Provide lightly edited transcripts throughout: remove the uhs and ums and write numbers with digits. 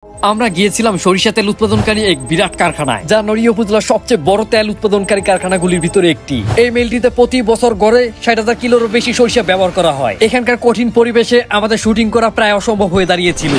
আমরা গিয়েছিলাম সরিষা তেল উৎপাদনকারী এক বিরাট কারখানায়, যা নড়িয়া উপজেলার সবচেয়ে বড় তেল উৎপাদনকারী কারখানাগুলির ভিতরে একটি। এই মিলটিতে প্রতি বছর গড়ে ৬০,০০০ কিলোরও বেশি সরিষা ব্যবহার করা হয়। এখানকার কঠিন পরিবেশে আমাদের শুটিং করা প্রায় অসম্ভব হয়ে দাঁড়িয়েছিল।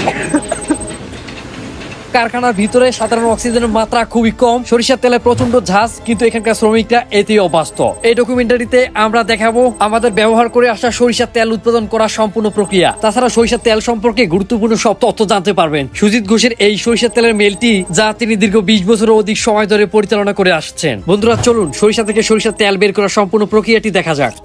কারখানার ভিতরে সাধারণ অক্সিজেনের মাত্রা খুবই কম, সরিষার তেলে প্রচন্ড ঝাঁজ, কিন্তু এখানকার শ্রমিকরা এতেই অভ্যস্ত। এই ডকুমেন্টারিতে আমরা দেখাবো আমাদের ব্যবহার করে আসা সরিষার তেল উৎপাদন করার সম্পূর্ণ প্রক্রিয়া। তাছাড়া সরিষার তেল সম্পর্কে গুরুত্বপূর্ণ সব তথ্য জানতে পারবেন। সুজিত ঘোষের এই সরিষার তেলের মিলটি, যা তিনি দীর্ঘ ২০ বছরের অধিক সময় ধরে পরিচালনা করে আসছেন। বন্ধুরা চলুন সরিষা থেকে সরিষার তেল বের করার সম্পূর্ণ প্রক্রিয়াটি দেখা যাক।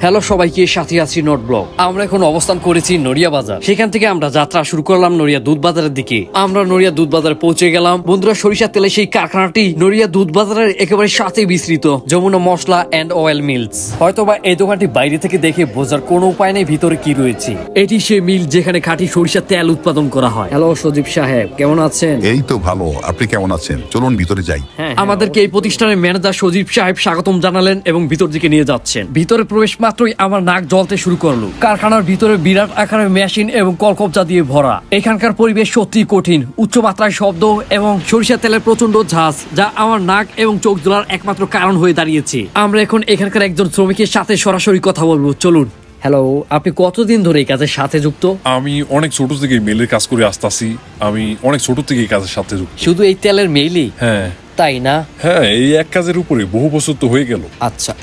হ্যালো সবাইকে, সাথে আছি নোট ব্লগ। আমরা এখন অবস্থান করেছি নড়িয়া বাজার। সেখান থেকে আমরা যাত্রা শুরু করলাম নড়িয়া দুধ বাজারের দিকে। আমরা নড়িয়া দুধ বাজারে পৌঁছে গেলাম। বন্ধুরা, সরিষার তেলে সেই কারখানাটি নড়িয়া দুধ বাজারের একেবারে সাথে বিস্তৃত যমুনা মশলা এন্ড অয়েল মিলস। হয়তোবা এই দোকানটি বাইরে থেকে দেখে বোঝার কোনো উপায় নেই ভিতরে কি রয়েছে। এটি সেই মিল যেখানে খাঁটি সরিষার তেল উৎপাদন করা হয়। হ্যালো সজীব সাহেব, কেমন আছেন? এই তো ভালো, আপনি কেমন আছেন? চলুন ভিতরে যাই। আমাদেরকে এই প্রতিষ্ঠানের ম্যানেজার সজীব সাহেব স্বাগতম জানালেন এবং ভিতর দিকে নিয়ে যাচ্ছেন। ভিতরে প্রবেশ মাত্রই আমার নাক জ্বলতে শুরু করলো। কারখানার ভিতরে বিরাট আকারের মেশিন এবং কলকবজা দিয়ে ভরা। এখানকার পরিবেশ সত্যি কঠিন, উচ্চ মাত্রায় শব্দ এবং সরিষার তেলের প্রচন্ড ঝাঁজ, যা আমার নাক এবং চোখ জ্বলার একমাত্র কারণ হয়ে দাঁড়িয়েছে। আমরা এখন এখানকার একজন শ্রমিকের সাথে সরাসরি কথা বলবো, চলুন। হ্যালো, আপনি কতদিন ধরে এই কাজের সাথে যুক্ত? আমি অনেক ছোট থেকে মেলের কাজ করে আসতেছি। আমি অনেক ছোট থেকে এই কাজের সাথে যুক্ত। শুধু এই তেলের মেইলই? হ্যাঁ। তাই না? হ্যাঁ, এই এক কাজের উপরে বহু বছর তো হয়ে গেল। আচ্ছা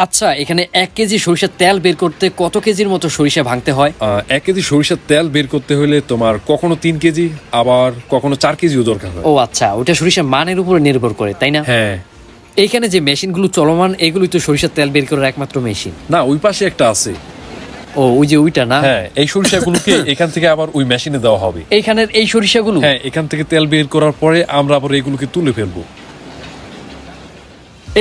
আচ্ছা, এখানে ১ কেজি সরিষার তেল বের করতে কত কেজির মতো সরিষা ভাঙতে হয়? ১ কেজি সরিষার তেল বের করতে হলে তোমার কখনো ৩ কেজি, আবার কখনো ৪ কেজিও দরকার হয়। ও আচ্ছা, ওটা সরিষার মানের উপরে নির্ভর করে, তাই না? হ্যাঁ। এইখানে যে মেশিনগুলো চলমান, এগুলোই তো সরিষার তেল বের করার একমাত্র মেশিন? না, ওই পাশে একটা আছে। ও, ওই যে ওইটা না? হ্যাঁ, এই সরিষাগুলোকে এখান থেকে আবার ওই মেশিনে দেওয়া হবে। এইখানের এই সরিষাগুলো? হ্যাঁ, এখান থেকে তেল বের করার পরে আমরা আবার এগুলোকে তুলে ফেলবো।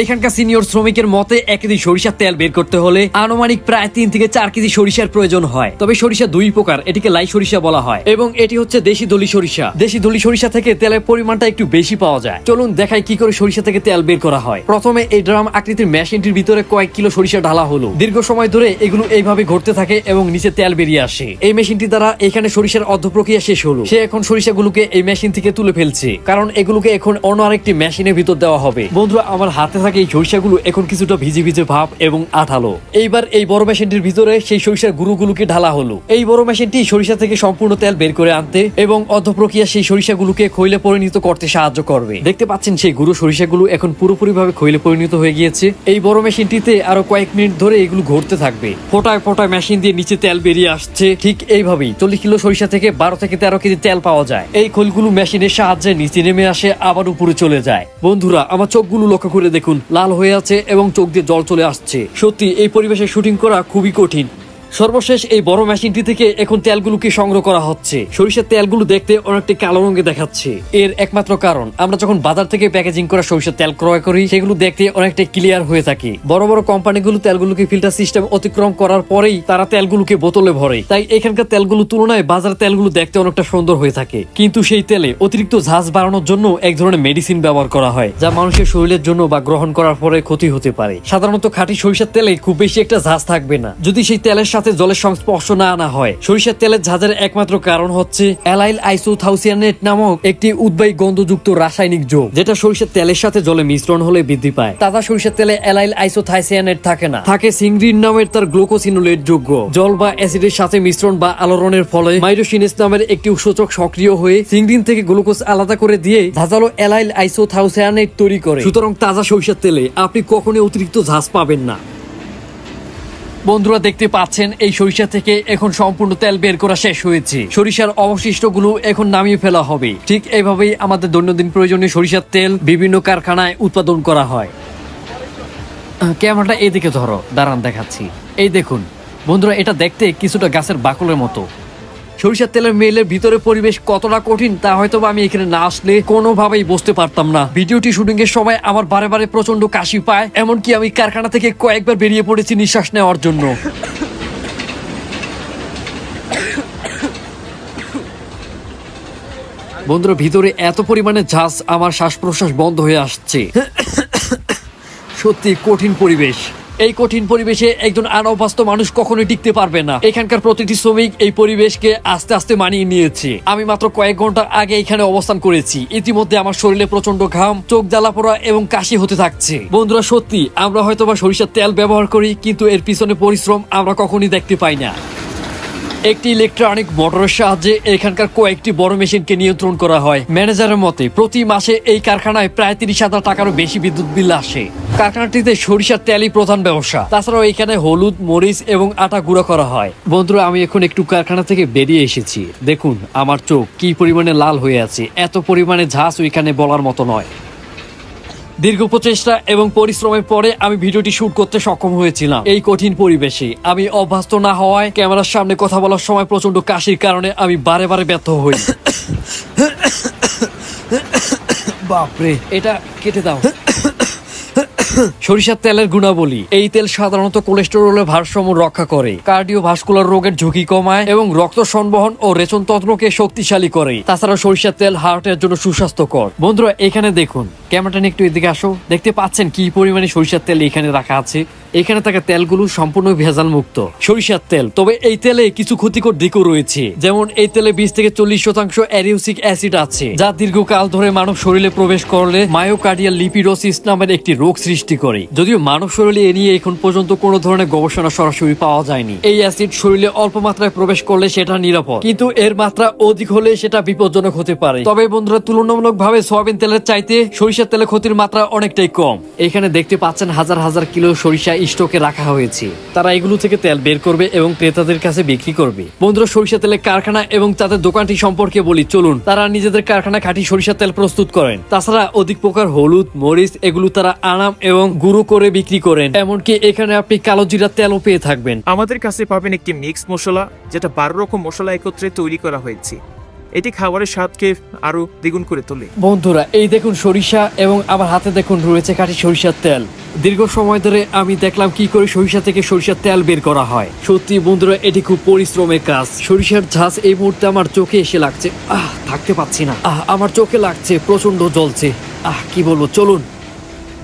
এখানকার সিনিয়র শ্রমিকের মতে ১ কেজি সরিষার তেল বের করতে হলে আনুমানিক প্রায় ৩ থেকে ৪ কেজি সরিষার প্রয়োজন হয়। তবে সরিষা দুই প্রকার, এটিকে লাই সরিষা বলা হয় এবং এটি হচ্ছে দেশি দলি সরিষা। দেশি দলি সরিষা থেকে তেলের পরিমাণটা একটু বেশি পাওয়া যায়। চলুন দেখাই কি করে সরিষা থেকে তেল বের করা হয়। প্রথমে এই ড্রাম আকৃতির মেশিনটির ভিতরে কয়েক কিলো সরিষা ঢালা হলো। দীর্ঘ সময় ধরে এগুলো এইভাবে ঘুরতে থাকে এবং নিচে তেল বেরিয়ে আসে। এই মেশিনটি দ্বারা এখানে সরিষার অর্ধ প্রক্রিয়া শেষ হলো। সে এখন সরিষাগুলোকে এই মেশিন থেকে তুলে ফেলছে, কারণ এগুলোকে এখন অন্য আরেকটি মেশিনের ভিতর দেওয়া হবে। বন্ধুরা, আমার হাতে থাকে এই সরিষাগুলো এখন কিছুটা ভিজে ভিজে ভাব এবং আঠালো। এইবার এই বড় মেশিনটির ভিতরে সেই সরিষার গুঁড়োগুলোকে ঢালা হলো। এই বড় মেশিনটি সরিষা থেকে সম্পূর্ণ তেল বের করে আনতে এবং অর্ধ প্রক্রিয়া সেই সরিষাগুলোকে খৈলে পরিণত করতে সাহায্য করবে। দেখতে পাচ্ছেন সেই গুঁড়ো সরিষাগুলো এখন পুরোপুরি ভাবে খৈলে পরিণত হয়ে গিয়েছে। এই বড় মেশিনটিতে আরো কয়েক মিনিট ধরে এগুলো ঘুরতে থাকবে। ফোটায় ফোটায় মেশিন দিয়ে নিচে তেল বেরিয়ে আসছে। ঠিক এইভাবেই ৪০ কিলো সরিষা থেকে ১২ থেকে ১৩ কেজি তেল পাওয়া যায়। এই খোলগুলো মেশিনের সাহায্যে নিচে নেমে আসে, আবার উপরে চলে যায়। বন্ধুরা, আমার চোখগুলো লক্ষ্য করে দেখুন, লাল হয়ে আছে এবং চোখ দিয়ে জল চলে আসছে। সত্যি এই পরিবেশে শুটিং করা খুবই কঠিন। সর্বশেষ এই বড় মেশিনটি থেকে এখন তেলগুলোকে সংগ্রহ করা হচ্ছে। সরিষার তেলগুলো দেখতে অনেকটা কালো রঙে দেখাচ্ছে। এর একমাত্র কারণ, আমরা যখন বাজার থেকে প্যাকেজিং করা সরিষার তেল ক্রয় করি, সেগুলো দেখতে অনেকটা ক্লিয়ার হয়ে থাকে। বড় বড় কোম্পানিগুলো তেলগুলোকে ফিল্টার সিস্টেম অতিক্রম করার পরেই তারা তেলগুলোকে বোতলে ভরে। তাই এখানকার তেলগুলো তুলনায় বাজার তেলগুলো দেখতে অনেকটা সুন্দর হয়ে থাকে। কিন্তু সেই তেলে অতিরিক্ত ঝাঁজ বাড়ানোর জন্য এক ধরনের মেডিসিন ব্যবহার করা হয়, যা মানুষের শরীরের জন্য বা গ্রহণ করার পরে ক্ষতি হতে পারে। সাধারণত খাঁটি সরিষার তেলে খুব বেশি একটা ঝাঁজ থাকবে না, যদি সেই তেলের সাথে জলের সংস্পর্শ না আনা হয়। সরিষার তেলের ঝাঁজের একমাত্র কারণ হচ্ছে অ্যালাইল আইসোথাইসিয়ানেট নামক একটি উদ্বায়ী গন্ধযুক্ত রাসায়নিক যোগ, যেটা সরিষার তেলের সাথে জলে মিশ্রণ হলে বৃদ্ধি পায়। তাজা সরিষার তেলে অ্যালাইল আইসোথাইসিয়ানেট থাকে না, থাকে সিংগ্রিন নামের তার গ্লুকোসিনোলেট যোগ্য। জল বা অ্যাসিডের সাথে মিশ্রণ বা আলোড়নের ফলে মাইরোসিনেস নামের একটি উৎসেচক সক্রিয় হয়ে সিংগ্রিন থেকে গ্লুকোজ আলাদা করে দিয়ে ধাজালো অ্যালাইল আইসোথাইসিয়ানেট তৈরি করে। সুতরাং তাজা সরিষার তেলে আপনি কখনোই অতিরিক্ত ঝাঁজ পাবেন না। বন্ধুরা, দেখতে পাচ্ছেন এই সরিষা থেকে এখন সম্পূর্ণ তেল বের করা শেষ হয়েছে। সরিষার অবশিষ্টগুলো এখন নামিয়ে ফেলা হবে। ঠিক এইভাবেই আমাদের দৈনন্দিন প্রয়োজনীয় সরিষার তেল বিভিন্ন কারখানায় উৎপাদন করা হয়। ক্যামেরাটা এদিকে ধরো, দাঁড়ান দেখাচ্ছি। এই দেখুন বন্ধুরা, এটা দেখতে কিছুটা গাছের বাকলের মতো। সরিষার তেলের মেলের ভিতরে পরিবেশ কতটা কঠিন তা হয়তো আমি এখানে না আসলে কোনোভাবেই বুঝতে পারতাম না। ভিডিওটি শুটিং এর সময় আমার বারে বারে প্রচন্ড কাশি পায়, এমনকি আমি কারখানা থেকে কয়েকবার বেরিয়ে পড়েছি নিঃশ্বাস নেওয়ার জন্য। বন্ধুরা, ভিতরে এত পরিমাণে ঝাঁজ, আমার শ্বাস প্রশ্বাস বন্ধ হয়ে আসছে। সত্যি কঠিন পরিবেশ। এই কঠিন পরিবেশে একজন অভ্যস্ত মানুষ কখনোই টিকতে পারবে না। এখানকার প্রতিটি শ্রমিক এই পরিবেশকে আস্তে আস্তে মানিয়ে নিয়েছে। আমি মাত্র কয়েক ঘন্টা আগে এখানে অবস্থান করেছি, ইতিমধ্যে আমার শরীরে প্রচন্ড ঘাম, চোখ জ্বালা পোড়া এবং কাশি হতে থাকছে। বন্ধুরা সত্যি আমরা হয়তোবা সরিষার তেল ব্যবহার করি, কিন্তু এর পিছনে পরিশ্রম আমরা কখনই দেখতে পাই না। একটি ইলেকট্রনিক মোটরের সাহায্যে এখানকার কয়েকটি বড় মেশিনকে নিয়ন্ত্রণ করা হয়। ম্যানেজারের মতে প্রতি মাসে এই কারখানায় প্রায় 30,000 টাকারও বেশি বিদ্যুৎ বিল আসে। কারখানাটিতে সরিষার তেলই প্রধান ব্যবসা। তাছাড়াও এখানে হলুদ, মরিচ এবং আটা গুঁড়া করা হয়। বন্ধুরা আমি এখন একটু কারখানা থেকে বেরিয়ে এসেছি। দেখুন আমার চোখ কি পরিমাণে লাল হয়ে আছে, এত পরিমাণে ঝাঁজ ওইখানে বলার মতো নয়। দীর্ঘ প্রচেষ্টা এবং পরিশ্রমের পরে আমি ভিডিওটি শুট করতে সক্ষম হয়েছিলাম। এই কঠিন পরিবেশে আমি অভ্যস্ত না হওয়ায় ক্যামেরার সামনে কথা বলার সময় প্রচন্ড কাশির কারণে আমি বারে বারে ব্যর্থ হই। বাপরে, এটা কেটে দাও। সরিষার তেলের গুণাবলী। এই তেল সাধারণত কোলেস্টেরলের ভারসাম্য রক্ষা করে, কার্ডিওভাস্কুলার রোগের ঝুঁকি কমায় এবং রক্ত সংবহন ও রেচন তন্ত্রকে শক্তিশালী করে। তাছাড়া সরিষার তেল হার্টের জন্য সুস্বাস্থ্যকর। বন্ধুরা এখানে দেখুন, ক্যামেরাটা নিয়ে একটু এদিকে আসো। দেখতে পাচ্ছেন কি পরিমাণে সরিষার তেল এখানে রাখা আছে। এখানে থাকা তেলগুলো সম্পূর্ণ ভেজাল মুক্ত সরিষার তেল। তবে এই তেলে কিছু ক্ষতিকর দিকও রয়েছে, যেমন এই তেলে 20 থেকে 40% অ্যারিউসিক অ্যাসিড আছে, যা দীর্ঘকাল ধরে মানব শরীরে প্রবেশ করলে মায়োকার্ডিয়াল লিপিডোসিস নামের একটি রোগ সৃষ্টি করে। যদিও মানব শরীরে এ নিয়ে এখন পর্যন্ত কোনো ধরনের গবেষণা সরাসরি পাওয়া যায়নি। এই অ্যাসিড শরীরে অল্প মাত্রায় প্রবেশ করলে সেটা নিরাপদ, কিন্তু এর মাত্রা অধিক হলে সেটা বিপজ্জনক হতে পারে। তবে বন্ধুরা তুলনামূলকভাবে সয়াবিন তেলের চাইতে সরিষার তেলে ক্ষতির মাত্রা অনেকটাই কম। এখানে দেখতে পাচ্ছেন হাজার হাজার কিলো সরিষা স্টকে রাখা হয়েছে। তারা এগুলো থেকে তেল বের করবে এবং ক্রেতাদের কাছে বিক্রি করবে। বন্ধুরা সরিষা তেলের কারখানা এবং তাদের দোকানটি সম্পর্কে বলি চলুন। তারা নিজেদের কারখানা খাঁটি সরিষা তেল প্রস্তুত করেন। তাছাড়া অধিক প্রকার হলুদ, মরিচ এগুলো তারা আনাম এবং গুঁড়ো করে বিক্রি করেন। এমনকি এখানে আপনি কালো জিরার তেলও পেয়ে থাকবেন। আমাদের কাছে পাবেন একটি মিক্স মশলা, যেটা 12 রকম মশলা একত্রে তৈরি করা হয়েছে। এটি খাবারের স্বাদকে আরো দ্বিগুণ করে তোলে। বন্ধুরা এই দেখুন সরিষা, এবং আমার হাতে দেখুন রয়েছে খাঁটি সরিষার তেল। দীর্ঘ সময় ধরে আমি দেখলাম কি করে সরিষা থেকে সরিষার তেল বের করা হয়। সত্যি বন্ধুরা এটি খুব পরিশ্রমের কাজ। সরিষার ঝাঁজ এই মুহূর্তে আমার চোখে এসে লাগছে। থাকতে পাচ্ছি না। আমার চোখে লাগছে, প্রচন্ড জ্বলছে। কি বলবো, চলুন।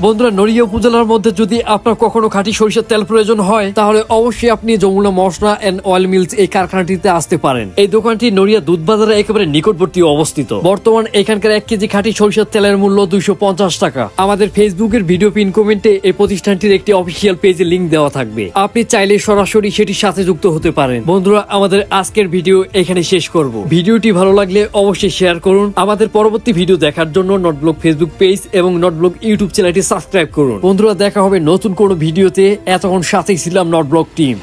বন্ধুরা নড়িয়া উপজেলার মধ্যে যদি আপনার কখনো খাঁটি সরিষার তেল প্রয়োজন হয়, তাহলে অবশ্যই আপনি যমুনা মশলা এন্ড অয়েল মিলস এই কারখানাটিতে আসতে পারেন। এই দোকানটি নড়িয়া দুধ বাজারে একেবারে নিকটবর্তী অবস্থিত। বর্তমান এখানকার 1 কেজি খাঁটি সরিষার তেলের মূল্য 250 টাকা। আমাদের ফেসবুকের ভিডিও পিন কমেন্টে এই প্রতিষ্ঠানটির একটি অফিসিয়াল পেজে লিংক দেওয়া থাকবে, আপনি চাইলে সরাসরি সেটির সাথে যুক্ত হতে পারেন। বন্ধুরা আমাদের আজকের ভিডিও এখানে শেষ করব। ভিডিওটি ভালো লাগলে অবশ্যই শেয়ার করুন। আমাদের পরবর্তী ভিডিও দেখার জন্য নটব্লগ ফেসবুক পেজ এবং নটব্লগ ইউটিউব চ্যানেলটি সাবস্ক্রাইব করুন। বন্ধুরা দেখা হবে নতুন কোনো ভিডিওতে। এতক্ষণ সাথেই ছিলাম নটব্লগ টিম।